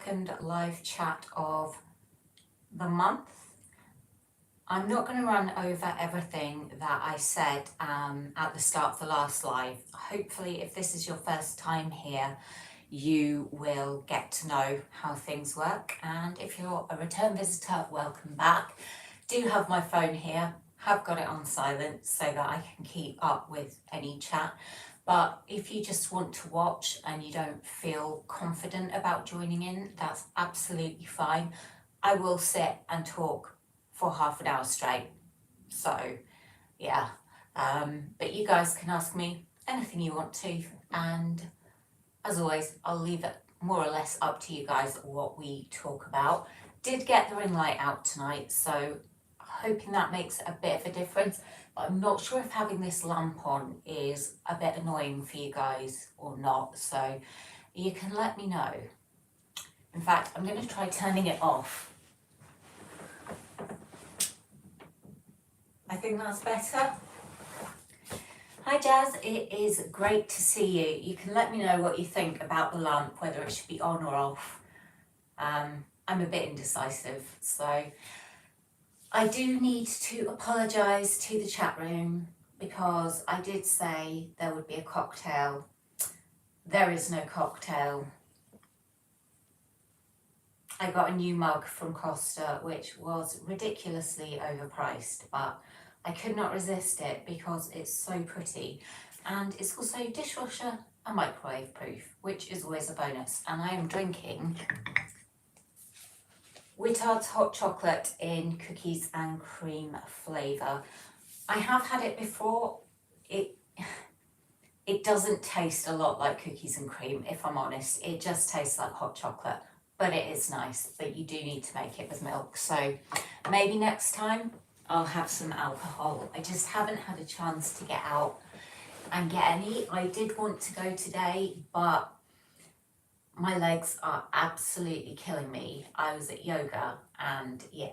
second live chat of the month. I'm not going to run over everything that I said at the start of the last live. Hopefully, if this is your first time here, you will get to know how things work. And if you're a return visitor, welcome back. Do have my phone here, have got it on silent so that I can keep up with any chat. But if you just want to watch and you don't feel confident about joining in, that's absolutely fine. I will sit and talk for half an hour straight. So yeah, but you guys can ask me anything you want to. And as always, I'll leave it more or less up to you guys what we talk about. Did get the ring light out tonight, so hoping that makes a bit of a difference. But I'm not sure if having this lamp on is a bit annoying for you guys or not, so you can let me know. In fact, I'm going to try turning it off. I think that's better. Hi Jazz, it is great to see you. You can let me know what you think about the lamp, whether it should be on or off. I'm a bit indecisive, so I do need to apologise to the chat room because I did say there would be a cocktail. There is no cocktail. I got a new mug from Costa, which was ridiculously overpriced, but I could not resist it because it's so pretty. And it's also dishwasher and microwave proof, which is always a bonus. And I am drinking Wittard's hot chocolate in cookies and cream flavour. I have had it before. It doesn't taste a lot like cookies and cream, if I'm honest. It just tastes like hot chocolate, but it is nice. But you do need to make it with milk. So maybe next time I'll have some alcohol. I just haven't had a chance to get out and get any. I did want to go today, but my legs are absolutely killing me. I was at yoga and yeah,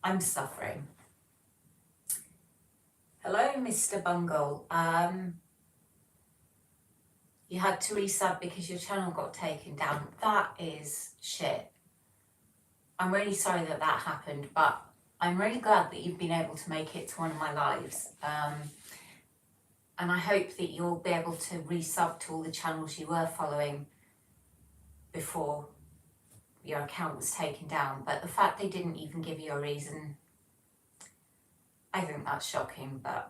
I'm suffering. Hello, Mr. Bungle. You had to resub because your channel got taken down. That is shit. I'm really sorry that that happened, but I'm really glad that you've been able to make it to one of my lives. And I hope that you'll be able to resub to all the channels you were following before your account was taken down. But the fact they didn't even give you a reason, I think that's shocking. But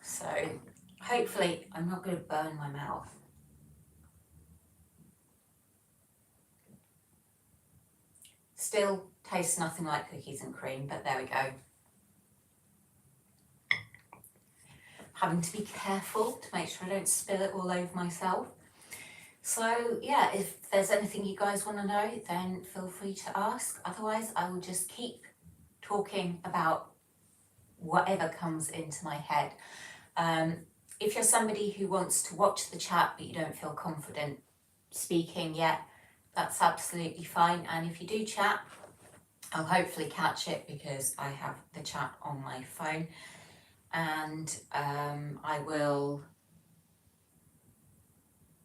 so hopefully I'm not going to burn my mouth. Still tastes nothing like cookies and cream, but there we go. Having to be careful to make sure I don't spill it all over myself. So yeah, if there's anything you guys want to know, then feel free to ask. Otherwise, I will just keep talking about whatever comes into my head. If you're somebody who wants to watch the chat but you don't feel confident speaking yet, that's absolutely fine. And if you do chat, I'll hopefully catch it because I have the chat on my phone. And I will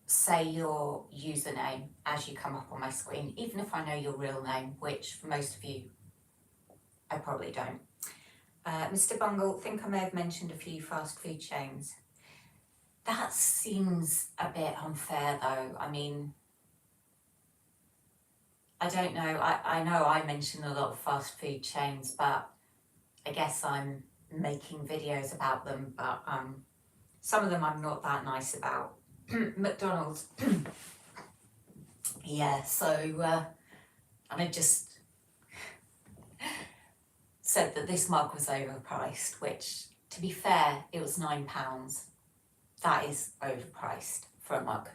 say your username as you come up on my screen, even if I know your real name, which for most of you, I probably don't. Mr. Bungle, I think I may have mentioned a few fast food chains. That seems a bit unfair though. I mean, I don't know. I know I mentioned a lot of fast food chains, but I guess I'm making videos about them, but some of them I'm not that nice about. McDonald's. Yeah, so and I just said that this mug was overpriced, which to be fair, it was £9. That is overpriced for a mug.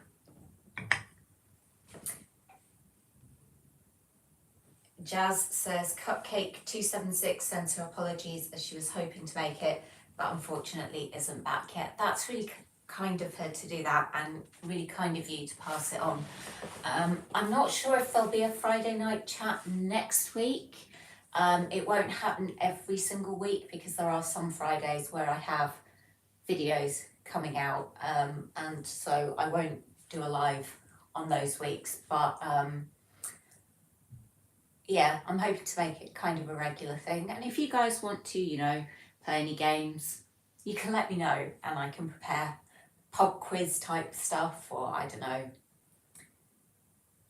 Jazz says, Cupcake 276 sends her apologies as she was hoping to make it, but unfortunately isn't back yet. That's really kind of her to do that and really kind of you to pass it on. I'm not sure if there'll be a Friday night chat next week. It won't happen every single week because there are some Fridays where I have videos coming out, and so I won't do a live on those weeks, but yeah, I'm hoping to make it kind of a regular thing. And if you guys want to, you know, play any games, you can let me know and I can prepare pub quiz type stuff, or I don't know.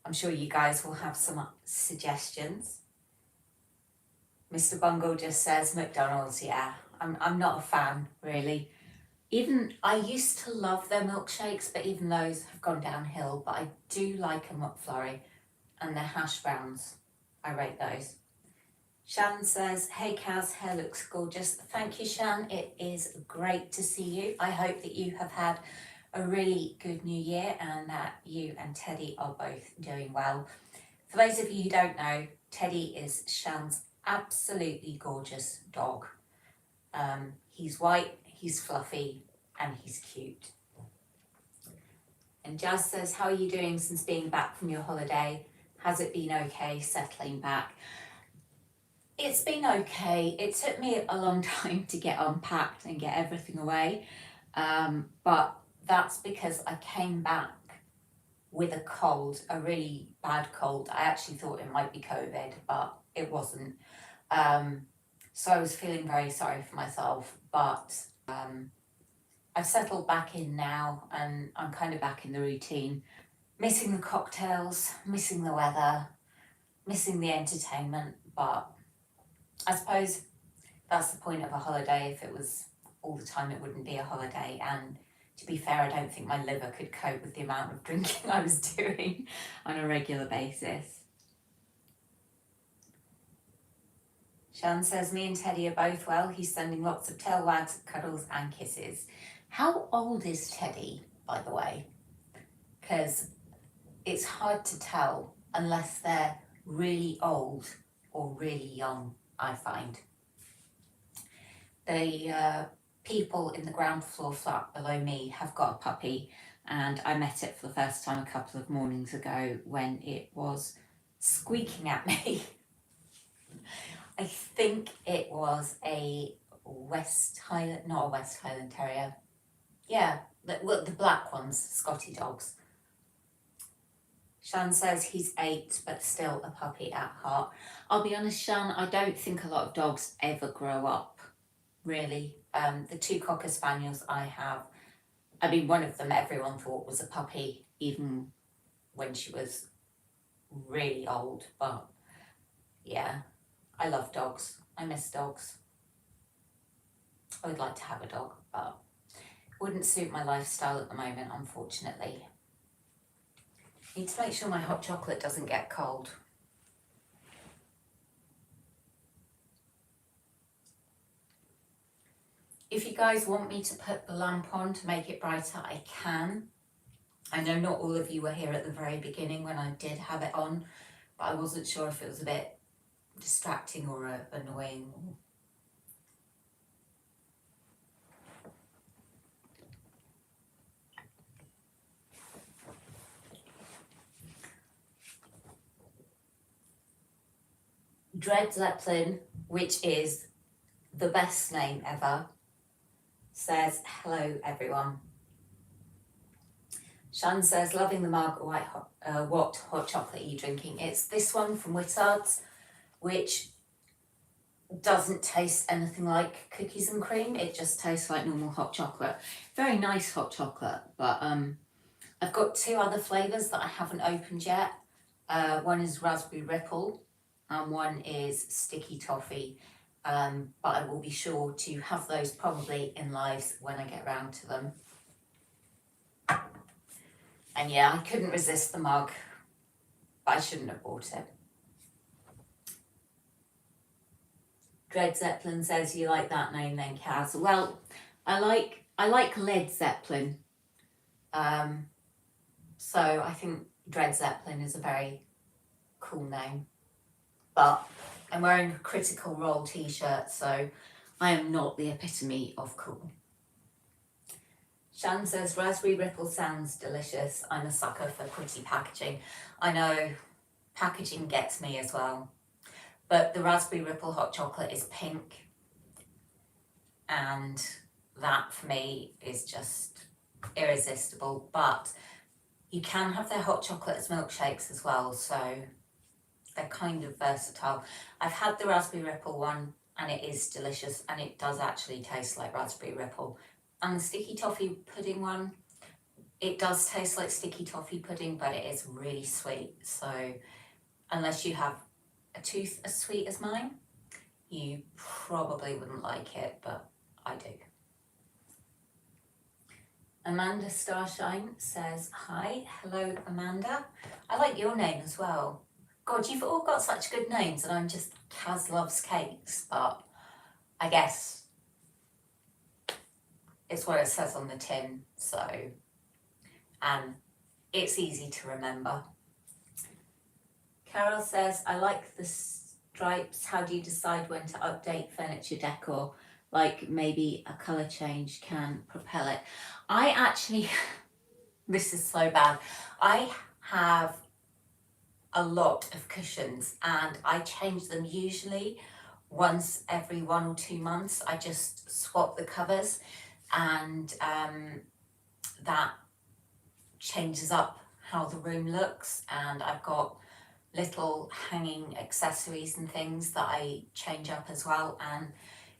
I'm sure you guys will have some suggestions. Mr. Bungle just says McDonald's, yeah. I'm not a fan, really. Even, I used to love their milkshakes, but even those have gone downhill. But I do like a McFlurry and their hash browns. I rate those. Shan says, hey Kaz, hair looks gorgeous. Thank you, Shan. It is great to see you. I hope that you have had a really good new year and that you and Teddy are both doing well. For those of you who don't know, Teddy is Shan's absolutely gorgeous dog. He's white, he's fluffy, and he's cute. And Jazz says, how are you doing since being back from your holiday? Has it been okay settling back? It's been okay. It took me a long time to get unpacked and get everything away. But that's because I came back with a cold, a really bad cold. I actually thought it might be COVID, but it wasn't. So I was feeling very sorry for myself, but I've settled back in now and I'm kind of back in the routine. Missing the cocktails, missing the weather, missing the entertainment, but I suppose that's the point of a holiday. If it was all the time, it wouldn't be a holiday. And to be fair, I don't think my liver could cope with the amount of drinking I was doing on a regular basis. Shan says, me and Teddy are both well. He's sending lots of tail wags, cuddles and kisses. How old is Teddy, by the way? Because it's hard to tell unless they're really old or really young, I find. The people in the ground floor flat below me have got a puppy, and I met it for the first time a couple of mornings ago when it was squeaking at me. I think it was a West Highland, not a West Highland Terrier. Yeah, the black ones, Scotty dogs. Shan says he's 8, but still a puppy at heart. I'll be honest, Shan, I don't think a lot of dogs ever grow up, really. The 2 Cocker Spaniels I have, I mean, one of them everyone thought was a puppy, even when she was really old. But yeah, I love dogs. I miss dogs. I would like to have a dog, but it wouldn't suit my lifestyle at the moment, unfortunately. Need to make sure my hot chocolate doesn't get cold. If you guys want me to put the lamp on to make it brighter, I can. I know not all of you were here at the very beginning when I did have it on, but I wasn't sure if it was a bit distracting or annoying. Dread Zeppelin, which is the best name ever, says, hello everyone. Shan says, loving the Margaret White, what hot chocolate are you drinking? It's this one from Whittard's, which doesn't taste anything like cookies and cream. It just tastes like normal hot chocolate. Very nice hot chocolate, but I've got 2 other flavours that I haven't opened yet. One is Raspberry Ripple and one is Sticky Toffee. But I will be sure to have those probably in lives when I get around to them. And yeah, I couldn't resist the mug, but I shouldn't have bought it. Dread Zeppelin says, you like that name then, Kaz? Well, I like Led Zeppelin. So I think Dread Zeppelin is a very cool name. But I'm wearing a Critical Role t-shirt, so I am not the epitome of cool. Shan says, Raspberry Ripple sounds delicious. I'm a sucker for pretty packaging. I know, packaging gets me as well. But the Raspberry Ripple hot chocolate is pink and that for me is just irresistible. But you can have their hot chocolate as milkshakes as well, so they're kind of versatile. I've had the raspberry ripple one and it is delicious, and it does actually taste like raspberry ripple. And the sticky toffee pudding one, it does taste like sticky toffee pudding, but it is really sweet. So unless you have a tooth as sweet as mine, you probably wouldn't like it, but I do. Amanda Starshine says, hi, hello Amanda. I like your name as well. God, you've all got such good names, and I'm just Kaz loves cakes, but I guess it's what it says on the tin, so, and it's easy to remember. Carol says, I like the stripes. How do you decide when to update furniture decor? Like maybe a colour change can propel it. I actually, this is so bad. I have a lot of cushions and I change them usually once every 1 or 2 months. I just swap the covers, and that changes up how the room looks. And I've got little hanging accessories and things that I change up as well, and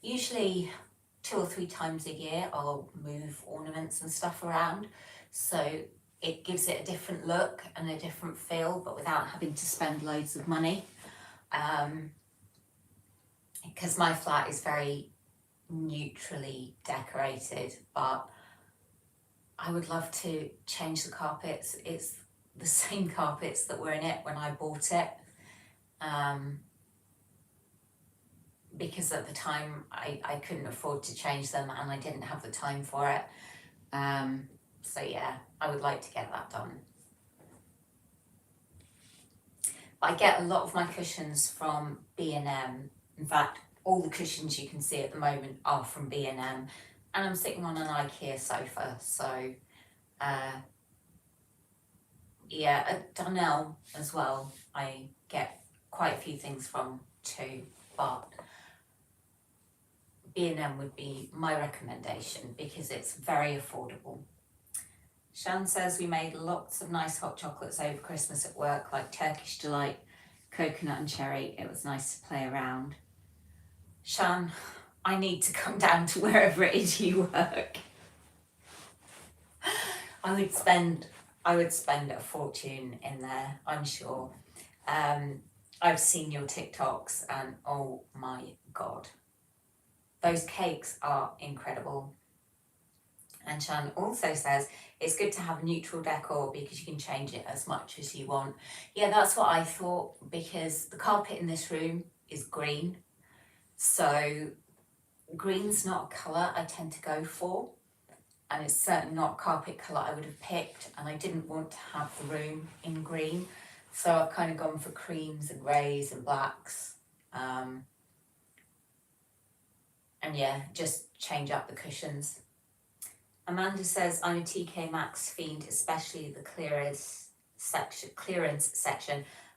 usually 2 or 3 times a year I'll move ornaments and stuff around, so it gives it a different look and a different feel, but without having to spend loads of money, because my flat is very neutrally decorated. But I would love to change the carpets. It's the same carpets that were in it when I bought it, because at the time I couldn't afford to change them and I didn't have the time for it. So yeah, I would like to get that done. I get a lot of my cushions from B&M. In fact, all the cushions you can see at the moment are from B&M, and I'm sitting on an IKEA sofa, so yeah, at Dunelm as well I get quite a few things from too, but B&M would be my recommendation because it's very affordable. Shan says, we made lots of nice hot chocolates over Christmas at work, like Turkish Delight, coconut and cherry. It was nice to play around. Shan, I need to come down to wherever it is you work. I would spend a fortune in there, I'm sure. I've seen your TikToks and oh my God, those cakes are incredible. And Shan also says, it's good to have neutral decor because you can change it as much as you want. Yeah, that's what I thought, because the carpet in this room is green. So green's not a colour I tend to go for, and it's certainly not a carpet colour I would have picked, and I didn't want to have the room in green. So I've kind of gone for creams and greys and blacks. And yeah, just change up the cushions. Amanda says, I'm a TK Maxx fiend, especially the clearance section,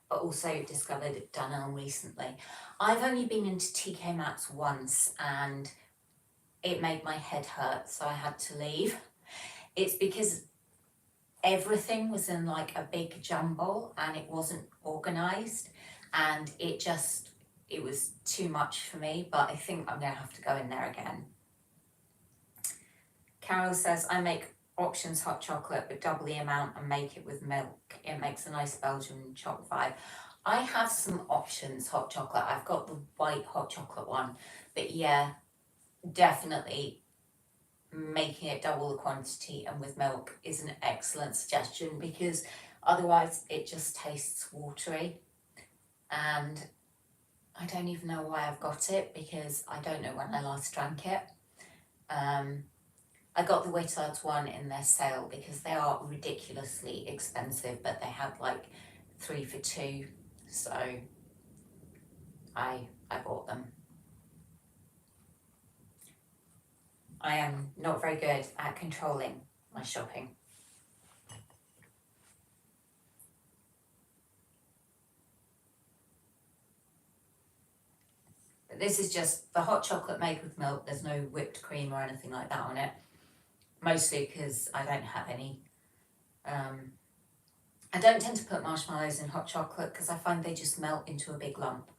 but also discovered Dunelm recently. I've only been into TK Maxx once and it made my head hurt, so I had to leave. It's because everything was in like a big jumble and it wasn't organised, and it was too much for me, but I think I'm going to have to go in there again. Carol says, I make options hot chocolate but double the amount and make it with milk. It makes a nice Belgian chocolate vibe. I have some options hot chocolate. I've got the white hot chocolate one, but yeah, definitely making it double the quantity and with milk is an excellent suggestion, because otherwise it just tastes watery, and I don't even know why I've got it, because I don't know when I last drank it. I got the Whittards one in their sale because they are ridiculously expensive, but they had like 3 for 2, so I bought them. I am not very good at controlling my shopping. But This is just the hot chocolate made with milk. There's no whipped cream or anything like that on it. Mostly because I don't have any. I don't tend to put marshmallows in hot chocolate because I find they just melt into a big lump.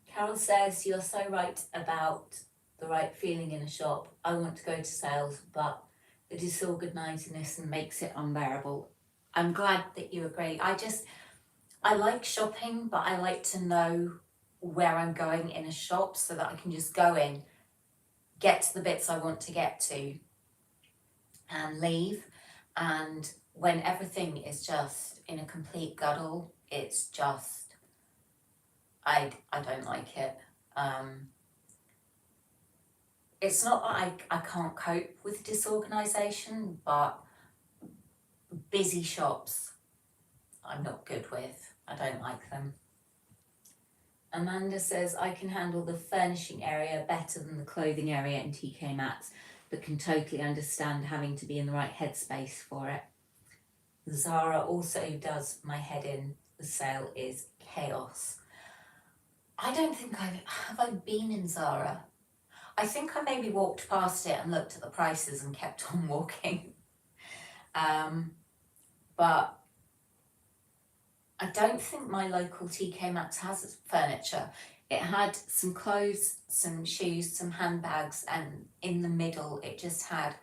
Carol says, you're so right about the right feeling in a shop. I want to go to sales, but the disorganisedness makes it unbearable. I'm glad that you agree. I like shopping, but I like to know where I'm going in a shop so that I can just go in, get to the bits I want to get to and leave. And when everything is just in a complete guddle, it's just, I don't like it. It's not that I can't cope with disorganisation, but busy shops I'm not good with. I don't like them. Amanda says, I can handle the furnishing area better than the clothing area in TK Maxx, but can totally understand having to be in the right headspace for it. Zara also does my head in. The sale is chaos. I don't think have I been in Zara? I think I maybe walked past it and looked at the prices and kept on walking. But I don't think my local TK Maxx has furniture. It had some clothes, some shoes, some handbags, and in the middle it just had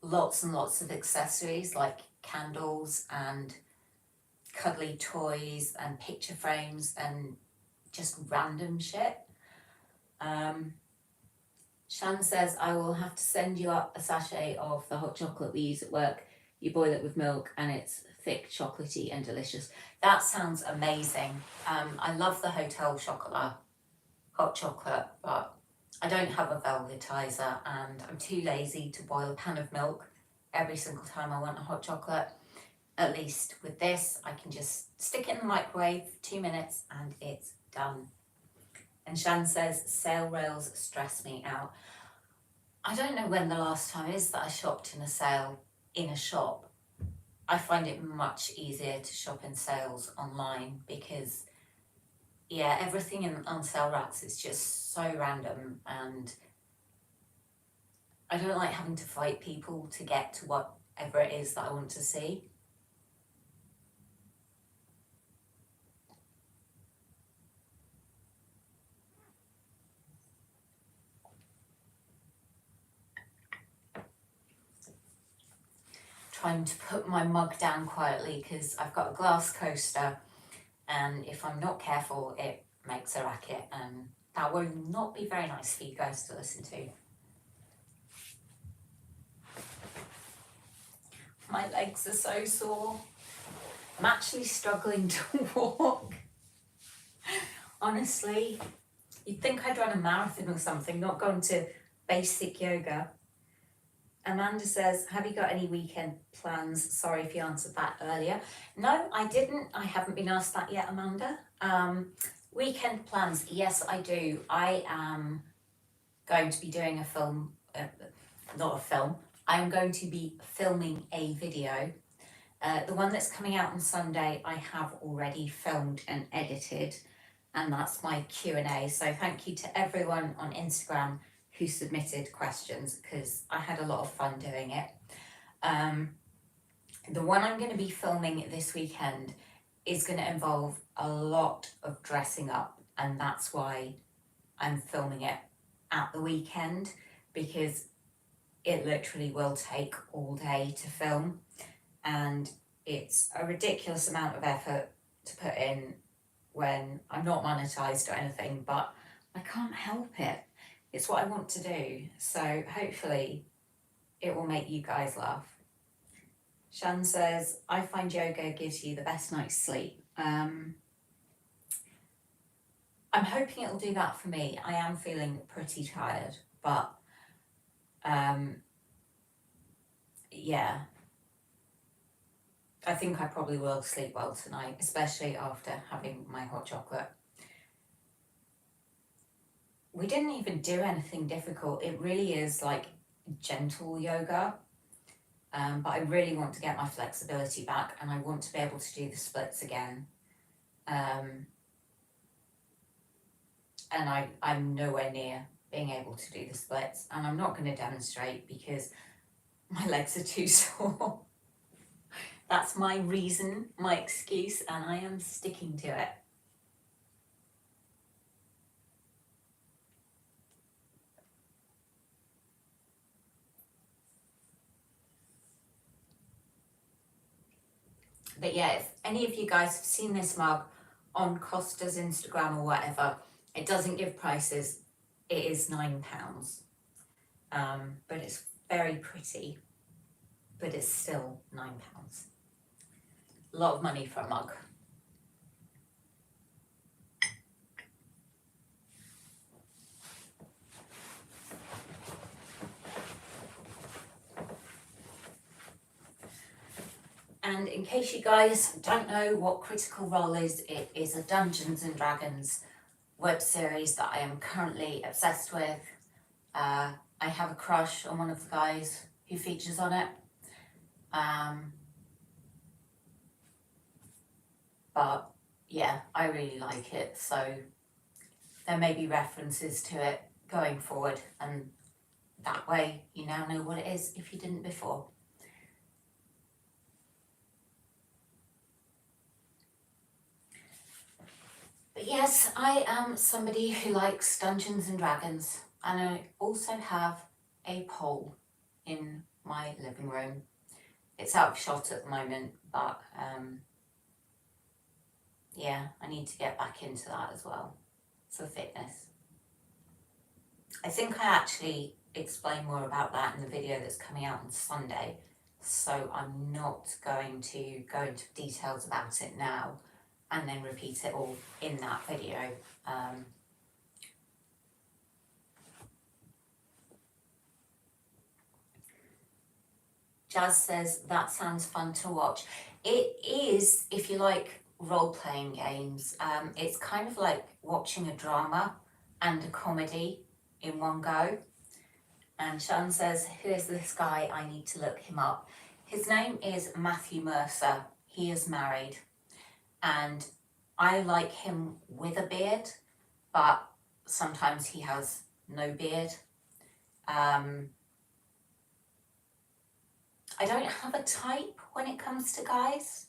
lots and lots of accessories like candles and cuddly toys and picture frames and just random shit. Shan says, I will have to send you up a sachet of the hot chocolate we use at work. You boil it with milk and it's thick, chocolatey and delicious. That sounds amazing. I love the hotel chocolate, hot chocolate, but I don't have a velvetizer and I'm too lazy to boil a pan of milk every single time I want a hot chocolate. At least with this, I can just stick it in the microwave for 2 minutes and it's done. And Shan says, sale rails stress me out. I don't know when the last time is that I shopped in a sale in a shop. I find it much easier to shop in sales online because, yeah, everything on sale racks is just so random and I don't like having to fight people to get to whatever it is that I want to see. Trying to put my mug down quietly because I've got a glass coaster and if I'm not careful it makes a racket and that will not be very nice for you guys to listen to. My legs are so sore. I'm actually struggling to walk. Honestly, you'd think I'd run a marathon or something, not gone to basic yoga. Amanda says, have you got any weekend plans? Sorry if you answered that earlier. No, I didn't. I haven't been asked that yet, Amanda. Weekend plans, yes, I do. I am going to be doing a film, not a film. I'm going to be filming a video. The one that's coming out on Sunday, I have already filmed and edited, and that's my Q&A. So thank you to everyone on Instagram who submitted questions because I had a lot of fun doing it. The one I'm going to be filming this weekend is going to involve a lot of dressing up, and that's why I'm filming it at the weekend because it literally will take all day to film and it's a ridiculous amount of effort to put in when I'm not monetized or anything, but I can't help it. It's what I want to do, so hopefully it will make you guys laugh. Shan says, I find yoga gives you the best night's sleep. I'm hoping it'll do that for me. I am feeling pretty tired, but yeah, I think I probably will sleep well tonight, especially after having my hot chocolate. We didn't even do anything difficult. It really is like gentle yoga, but I really want to get my flexibility back and I want to be able to do the splits again. and I'm nowhere near being able to do the splits, and I'm not going to demonstrate because my legs are too sore. That's my reason, my excuse, and I am sticking to it. But yeah, if any of you guys have seen this mug on Costa's Instagram or whatever, it doesn't give prices. It is £9, but it's very pretty, but it's still £9. A lot of money for a mug. And in case you guys don't know what Critical Role is, it is a Dungeons and Dragons web series that I am currently obsessed with. I have a crush on one of the guys who features on it. But yeah, I really like it, so there may be references to it going forward, and that way you now know what it is if you didn't before. But yes, I am somebody who likes Dungeons and Dragons, and I also have a pole in my living room. It's out of shot at the moment, but yeah, I need to get back into that as well for fitness. I think I actually explain more about that in the video that's coming out on Sunday, so I'm not going to go into details about it now and then repeat it all in that video. Jazz says, that sounds fun to watch. It is, if you like role-playing games. It's kind of like watching a drama and a comedy in one go. And Sean says, who is this guy? I need to look him up. His name is Matthew Mercer. He is married. And I like him with a beard, but sometimes he has no beard. I don't have a type when it comes to guys.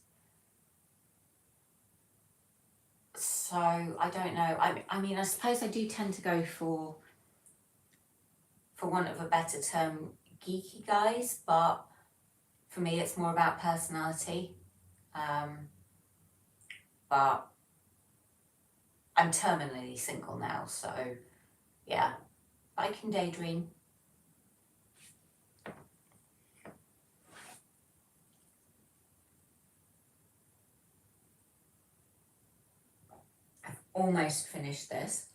So I don't know. I mean, I suppose I do tend to go for want of a better term, geeky guys, but for me it's more about personality. But I'm terminally single now, so yeah, I can daydream. I've almost finished this,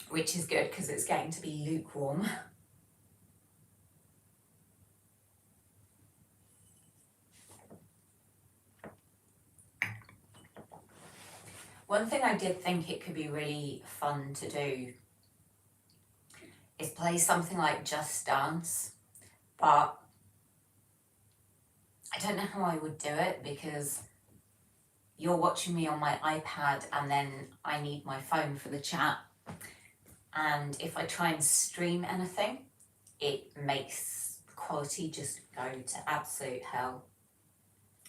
which is good because it's getting to be lukewarm. One thing I did think it could be really fun to do is play something like Just Dance, but I don't know how I would do it because you're watching me on my iPad and then I need my phone for the chat. And if I try and stream anything, it makes the quality just go to absolute hell.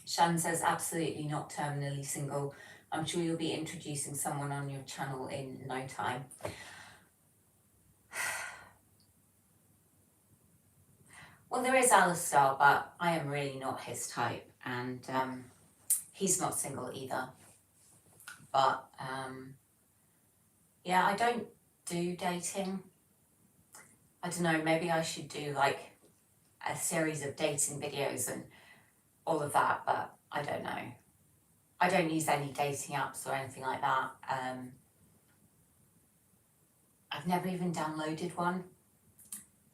Shan says, absolutely not terminally single. I'm sure you'll be introducing someone on your channel in no time. Well, there is Alistair, but I am really not his type, and he's not single either. But yeah, I don't do dating. I don't know, maybe I should do like a series of dating videos and all of that, but I don't know. I don't use any dating apps or anything like that. I've never even downloaded one,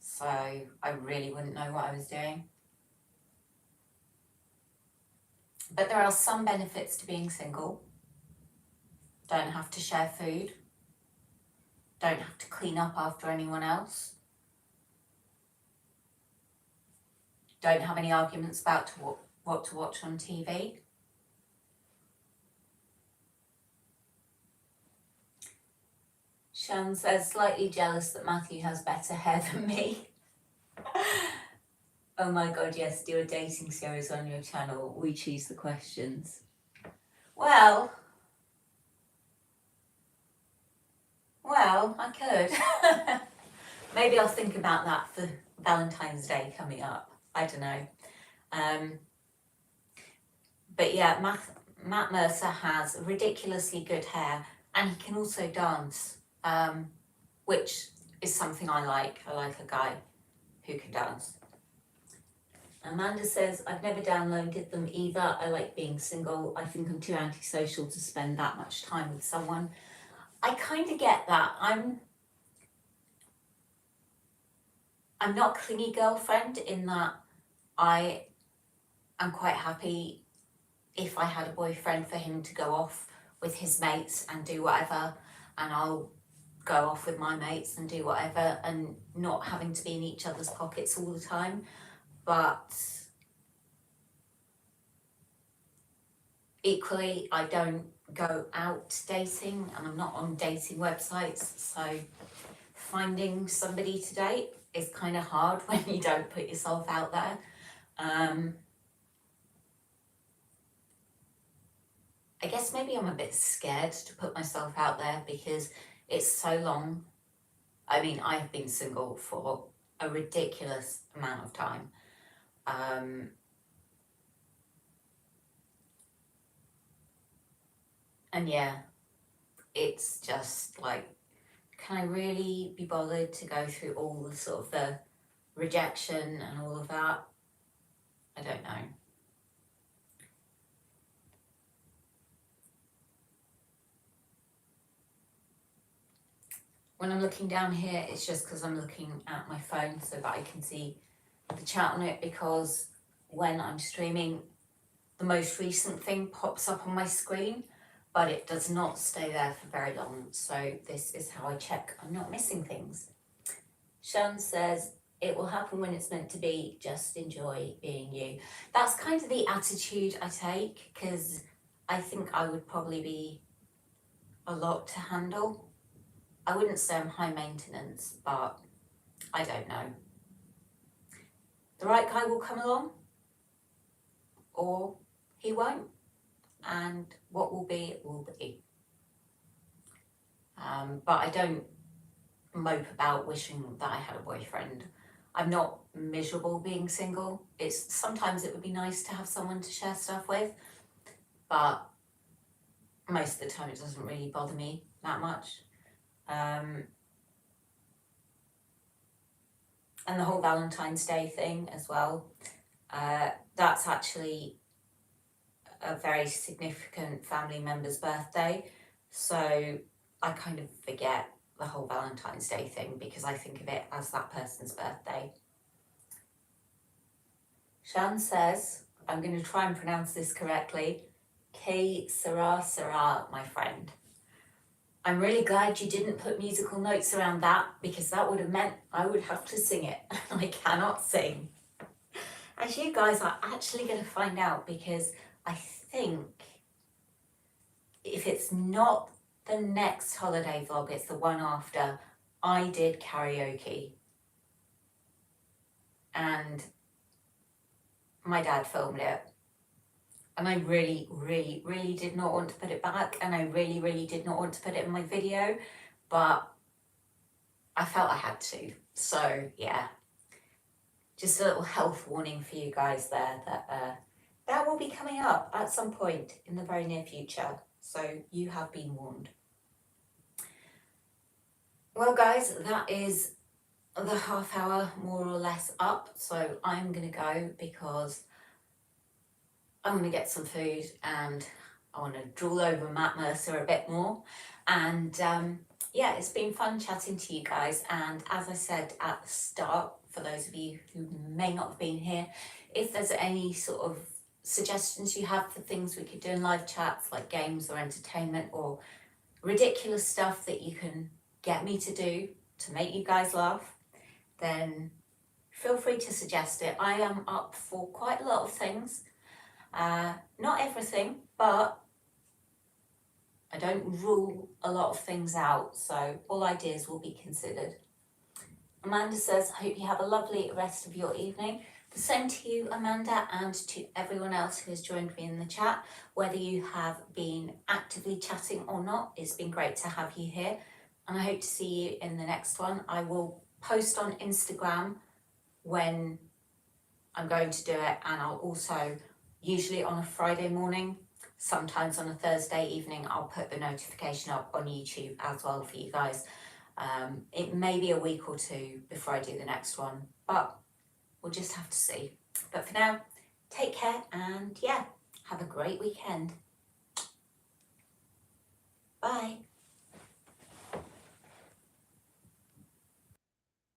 so I really wouldn't know what I was doing. But there are some benefits to being single. Don't have to share food. Don't have to clean up after anyone else. Don't have any arguments about what to watch on TV. Shan says, slightly jealous that Matthew has better hair than me. Oh my god, yes, do a dating series on your channel. We choose the questions. Well, I could. Maybe I'll think about that for Valentine's Day coming up. I don't know. But yeah, Matt Mercer has ridiculously good hair, and he can also dance, which is something I like. I like a guy who can dance. Amanda says, I've never downloaded them either. I like being single. I think I'm too antisocial to spend that much time with someone. I kind of get that. I'm not a clingy girlfriend in that I am quite happy if I had a boyfriend for him to go off with his mates and do whatever, and I'll go off with my mates and do whatever, and not having to be in each other's pockets all the time. But equally, I don't go out dating, and I'm not on dating websites, so finding somebody to date is kind of hard when you don't put yourself out there. I guess maybe I'm a bit scared to put myself out there because it's so long. I mean, I've been single for a ridiculous amount of time. And yeah, it's just like, can I really be bothered to go through all the sort of the rejection and all of that? I don't know. When I'm looking down here, it's just because I'm looking at my phone so that I can see the chat on it, because when I'm streaming, the most recent thing pops up on my screen, but it does not stay there for very long. So this is how I check I'm not missing things. Sean says, it will happen when it's meant to be, just enjoy being you. That's kind of the attitude I take, because I think I would probably be a lot to handle. I wouldn't say I'm high maintenance, but I don't know. The right guy will come along, or he won't, and what will be, it will be. But I don't mope about wishing that I had a boyfriend. I'm not miserable being single. It's sometimes it would be nice to have someone to share stuff with, but most of the time it doesn't really bother me that much. And the whole Valentine's Day thing as well, that's actually a very significant family member's birthday, so I kind of forget the whole Valentine's Day thing because I think of it as that person's birthday. Shan says, I'm going to try and pronounce this correctly, K Sarah, my friend. I'm really glad you didn't put musical notes around that, because that would have meant I would have to sing it. I cannot sing. As you guys are actually going to find out, because I think if it's not the next holiday vlog, it's the one after, I did karaoke. And my dad filmed it. And I really, really, really did not want to put it back, and I really, really did not want to put it in my video, but I felt I had to. So yeah, just a little health warning for you guys there, that that will be coming up at some point in the very near future. So you have been warned. Well guys, that is the half hour more or less up. So I'm gonna go because I'm going to get some food, and I want to drool over Matt Mercer a bit more. And yeah, it's been fun chatting to you guys. And as I said at the start, for those of you who may not have been here, if there's any sort of suggestions you have for things we could do in live chats, like games or entertainment or ridiculous stuff that you can get me to do to make you guys laugh, then feel free to suggest it. I am up for quite a lot of things. Not everything, but I don't rule a lot of things out, so all ideas will be considered. Amanda says, I hope you have a lovely rest of your evening. The same to you, Amanda, and to everyone else who has joined me in the chat. Whether you have been actively chatting or not, it's been great to have you here. And I hope to see you in the next one. I will post on Instagram when I'm going to do it, and I'll also, usually on a Friday morning, sometimes on a Thursday evening, I'll put the notification up on YouTube as well for you guys. It may be a week or two before I do the next one, but we'll just have to see. But for now, take care, and yeah, have a great weekend. Bye.